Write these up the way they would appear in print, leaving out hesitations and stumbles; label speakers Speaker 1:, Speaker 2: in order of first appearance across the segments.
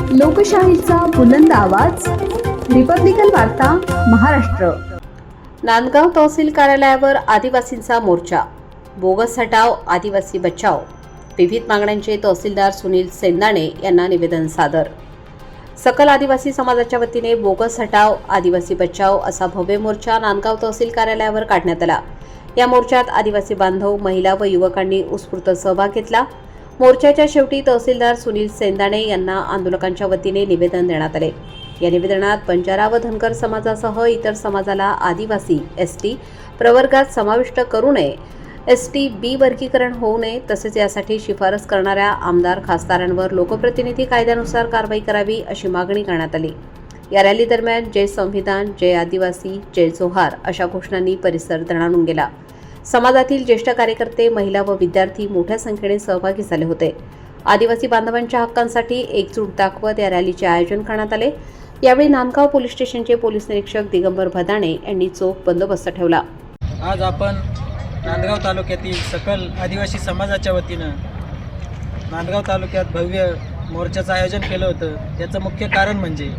Speaker 1: लोकशाहीचा बुलंद आवाज, रिपब्लिकन वार्ता महाराष्ट्र।
Speaker 2: नांदगाव तहसील कार्यालयावर आदिवासींचा मोर्चा, बोगस हटाव आदिवासी बचाव। विविध मागण्यांचे तहसीलदार सुनील सेंदाणे यांना निवेदन सादर। सकल आदिवासी समाजाच्या वतीने बोगस हटाव आदिवासी बचाव असा भव्य मोर्चा नांदगाव तहसील कार्यालयावर काढण्यात आला। या मोर्चात आदिवासी बांधव, महिला व युवकांनी उत्स्फूर्त सहभाग घेतला। मोर्चाच्या शेवटी तहसीलदार सुनील सेंदाणे यांना आंदोलकांच्या वतीने निवेदन देण्यात आले। या निवेदनात बंजारा व धनगर समाजासह इतर समाजाला आदिवासी एसटी प्रवर्गात समाविष्ट करू नये, एसटी बी वर्गीकरण होऊ नये, तसेच यासाठी शिफारस करणाऱ्या आमदार खासदारांवर लोकप्रतिनिधी कायद्यानुसार कारवाई करावी अशी मागणी करण्यात आली। या रॅली दरम्यान जय संविधान, जय आदिवासी, जय जोहार अशा घोषणांनी परिसर दणाणून गेला। समाजातील ज्येष्ठ कार्यकर्ते, महिला व विद्यार्थी मोठ्या संख्येने सहभागी झाले होते। आदिवासी बांधवांच्या हक्कांसाठी एकजूट दाखवत या रॅलीचे आयोजन करण्यात आले। यावेळी नांदगाव पोलीस स्टेशनचे पोलीस निरीक्षक दिगंबर भदाणे यांनी चोख बंदोबस्त ठेवला।
Speaker 3: आज आपण नांदगाव तालुक्यातील सकल आदिवासी समाजाच्या वतीनं नांदगाव तालुक्यात भव्य मोर्चाचं आयोजन केलं होतं। याचं मुख्य कारण म्हणजे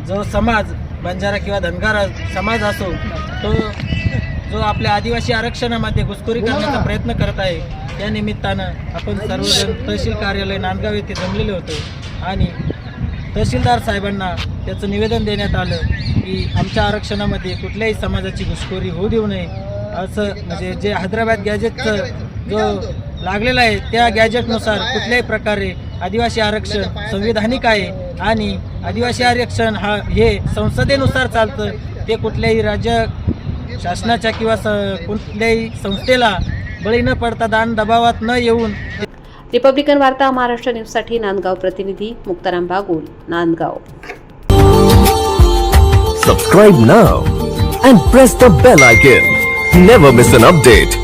Speaker 3: जो समाज बंजारा किंवा धनगर समाज असो, तो जो आपल्या आदिवासी आरक्षणामध्ये घुसखोरी करण्याचा प्रयत्न करत आहे, त्या निमित्तानं आपण सर्वजण तहसील कार्यालय नांदगाव येथे जमलेले होतो आणि तहसीलदार साहेबांना त्याचं निवेदन देण्यात आलं की आमच्या आरक्षणामध्ये कुठल्याही समाजाची घुसखोरी होऊ देऊ नये। असं म्हणजे जे हैदराबाद गॅजेटचं जो लागलेलं आहे त्या गॅजेटनुसार कुठल्याही प्रकारे आदिवासी आरक्षण संविधानिक आहे आणि आदिवासी आरक्षण हे संसदेनुसार चालतं। ते कुठल्याही राज्य शासनाच्या किंवा कुठल्याही संस्थेला बळी न पडता दान दबावात न येऊन।
Speaker 2: रिपब्लिकन वार्ता महाराष्ट्र न्यूजसाठी नांदगाव प्रतिनिधी Muktaram Bagul, Nandgaon.
Speaker 4: Subscribe now and press the bell icon. Never miss an update.